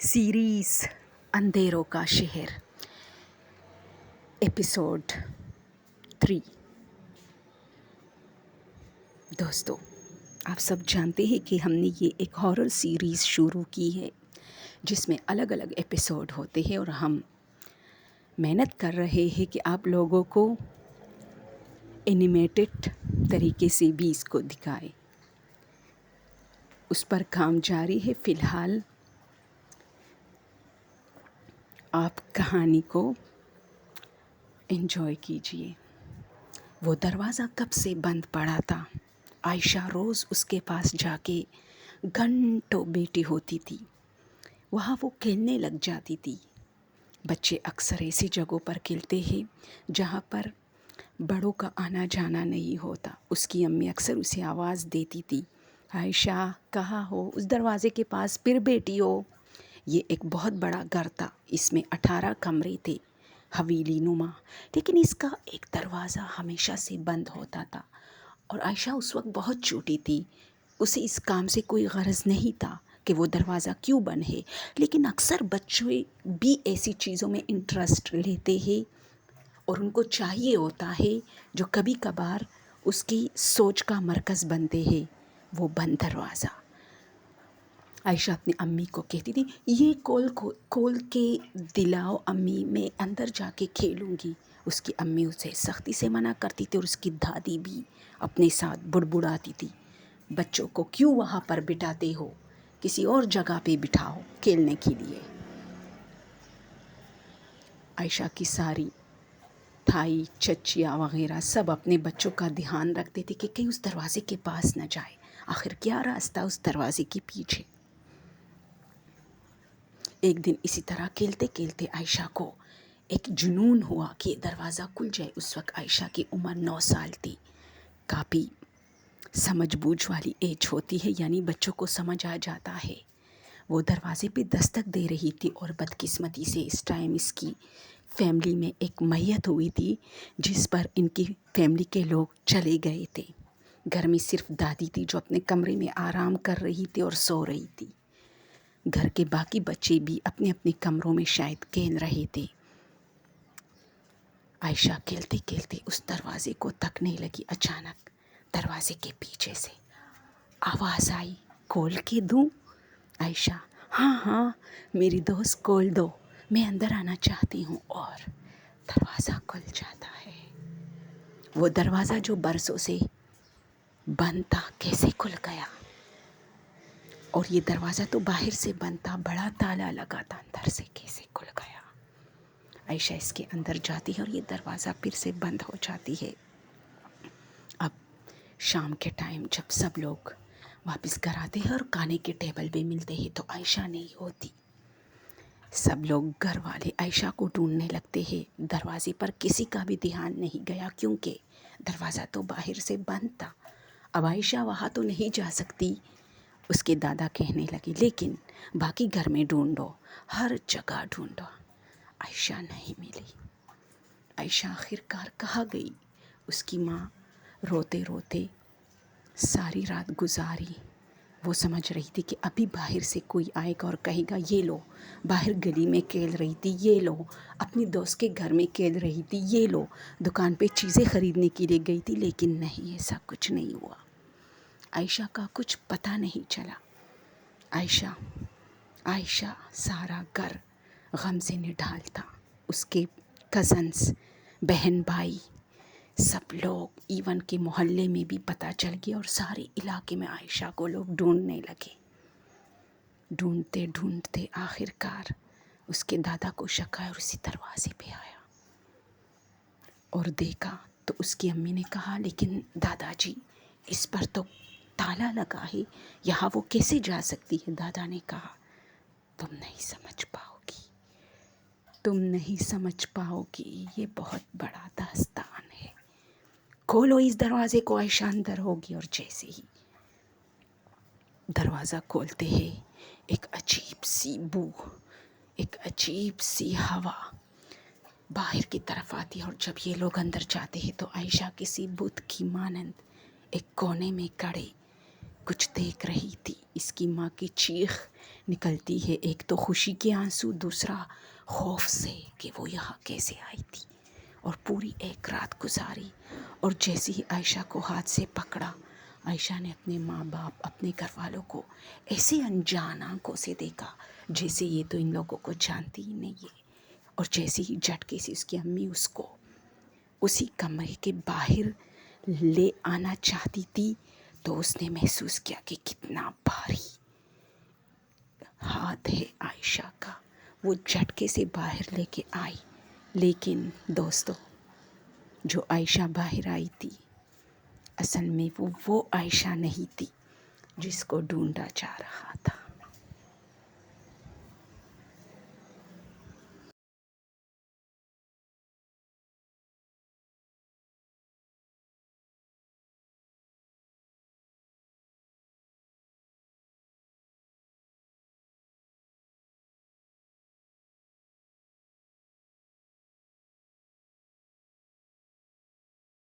Series अंधेरों का शहर एपिसोड 3। दोस्तों, आप सब जानते हैं कि हमने ये एक हॉरर सीरीज़ शुरू की है जिसमें अलग अलग एपिसोड होते हैं और हम मेहनत कर रहे हैं कि आप लोगों को एनिमेटेड तरीके से भी इसको दिखाएं। उस पर काम जारी है। फ़िलहाल आप कहानी को एंजॉय कीजिए। वो दरवाज़ा कब से बंद पड़ा था। आयशा रोज़ उसके पास जाके घंटों बैठी होती थी। वहाँ वो खेलने लग जाती थी। बच्चे अक्सर ऐसी जगहों पर खेलते हैं जहाँ पर बड़ों का आना जाना नहीं होता। उसकी अम्मी अक्सर उसे आवाज़ देती थी, आयशा कहाँ हो, उस दरवाज़े के पास फिर बैठी हो। ये एक बहुत बड़ा घर था। इसमें 18 कमरे थे, हवेली नुमा, लेकिन इसका एक दरवाज़ा हमेशा से बंद होता था। और आयशा उस वक्त बहुत छोटी थी। उसे इस काम से कोई गरज नहीं था कि वो दरवाज़ा क्यों बंद है, लेकिन अक्सर बच्चे भी ऐसी चीज़ों में इंटरेस्ट लेते हैं और उनको चाहिए होता है जो कभी कभार उसकी सोच का मरकज़ बनते हैं, वो बंद दरवाज़ा। आयशा अपनी अम्मी को कहती थी, ये खोल के दिलाओ अम्मी, मैं अंदर जाके खेलूँगी। उसकी अम्मी उसे सख्ती से मना करती थी और उसकी दादी भी अपने साथ बुड़बुड़ाती थी, बच्चों को क्यों वहाँ पर बिठाते हो, किसी और जगह पे बिठाओ खेलने के लिए। आयशा की सारी थाई चचिया वगैरह सब अपने बच्चों का ध्यान रखते थे कि कहीं उस दरवाज़े के पास न जाए। आखिर क्या रास्ता उस दरवाज़े के पीछे। एक दिन इसी तरह खेलते खेलते आयशा को एक जुनून हुआ कि दरवाज़ा खुल जाए। उस वक्त आयशा की उम्र 9 साल थी। काफ़ी समझ बूझ वाली एज होती है, यानी बच्चों को समझ आ जाता है। वो दरवाज़े पे दस्तक दे रही थी और बदकिस्मती से इस टाइम इसकी फैमिली में एक मैयत हुई थी जिस पर इनकी फैमिली के लोग चले गए थे। घर में सिर्फ दादी थी जो अपने कमरे में आराम कर रही थी और सो रही थी। घर के बाकी बच्चे भी अपने अपने कमरों में शायद खेल रहे थे। आयशा खेलते खेलते उस दरवाज़े को तकने लगी। अचानक दरवाज़े के पीछे से आवाज़ आई, खोल के दूँ? आयशा, हाँ हाँ मेरी दोस्त खोल दो, मैं अंदर आना चाहती हूँ। और दरवाज़ा खुल जाता है। वो दरवाज़ा जो बरसों से बंद था कैसे खुल गया। और ये दरवाज़ा तो बाहर से बंद था, बड़ा ताला लगा था, अंदर से कैसे खुल गया। आयशा इसके अंदर जाती है और ये दरवाज़ा फिर से बंद हो जाती है। अब शाम के टाइम जब सब लोग वापस घर आते हैं और खाने के टेबल पे मिलते हैं तो आयशा नहीं होती। सब लोग घर वाले आयशा को ढूंढने लगते हैं। दरवाजे पर किसी का भी ध्यान नहीं गया क्योंकि दरवाज़ा तो बाहर से बंद था। अब आयशा वहाँ तो नहीं जा सकती। उसके दादा कहने लगे, लेकिन बाकी घर में ढूंढो, हर जगह ढूंढो। आयशा नहीं मिली। आयशा आखिरकार कहाँ गई? उसकी माँ रोते रोते सारी रात गुजारी। वो समझ रही थी कि अभी बाहर से कोई आएगा और कहेगा, ये लो, बाहर गली में खेल रही थी, ये लो, अपनी दोस्त के घर में खेल रही थी, ये लो, दुकान पे चीज़ें ख़रीदने के लिए गई थी। लेकिन नहीं, ऐसा कुछ नहीं हुआ। आयशा का कुछ पता नहीं चला। आयशा सारा घर गम से निढाल था। उसके कज़न्स, बहन भाई, सब लोग, इवन के मोहल्ले में भी पता चल गया और सारे इलाके में आयशा को लोग ढूंढने लगे। ढूंढते ढूंढते आखिरकार उसके दादा को शक आया और उसी दरवाजे पे आया और देखा तो उसकी अम्मी ने कहा, लेकिन दादाजी इस पर तो ताला लगा है, यहाँ वो कैसे जा सकती है? दादा ने कहा, तुम नहीं समझ पाओगी, ये बहुत बड़ा दास्तान है। खोलो इस दरवाजे को। आयशा अंदर होगी और जैसे ही दरवाज़ा खोलते हैं एक अजीब सी बू, एक अजीब सी हवा बाहर की तरफ आती है। और जब ये लोग अंदर जाते हैं तो आयशा किसी बुत की मानंद एक कोने में खड़े کچھ دیکھ رہی تھی۔ اس کی ماں کی چیخ نکلتی ہے، ایک تو خوشی کے آنسو، دوسرا خوف سے کہ وہ یہاں کیسے آئی تھی اور پوری ایک رات گزاری۔ اور جیسے ہی عائشہ کو ہاتھ سے پکڑا، عائشہ نے اپنے ماں باپ، اپنے گھر والوں کو ایسے انجان آنکھوں سے دیکھا جیسے یہ تو ان لوگوں کو جانتی ہی نہیں ہے۔ اور جیسے ہی جھٹکے سے اس کی امی اس کو اسی کمرے کے باہر لے آنا چاہتی تھی تو اس نے محسوس کیا کہ کتنا بھاری ہاتھ ہے عائشہ کا۔ وہ جھٹکے سے باہر لے کے آئی، لیکن دوستو جو عائشہ باہر آئی تھی اصل میں وہ عائشہ نہیں تھی جس کو ڈھونڈا جا رہا تھا۔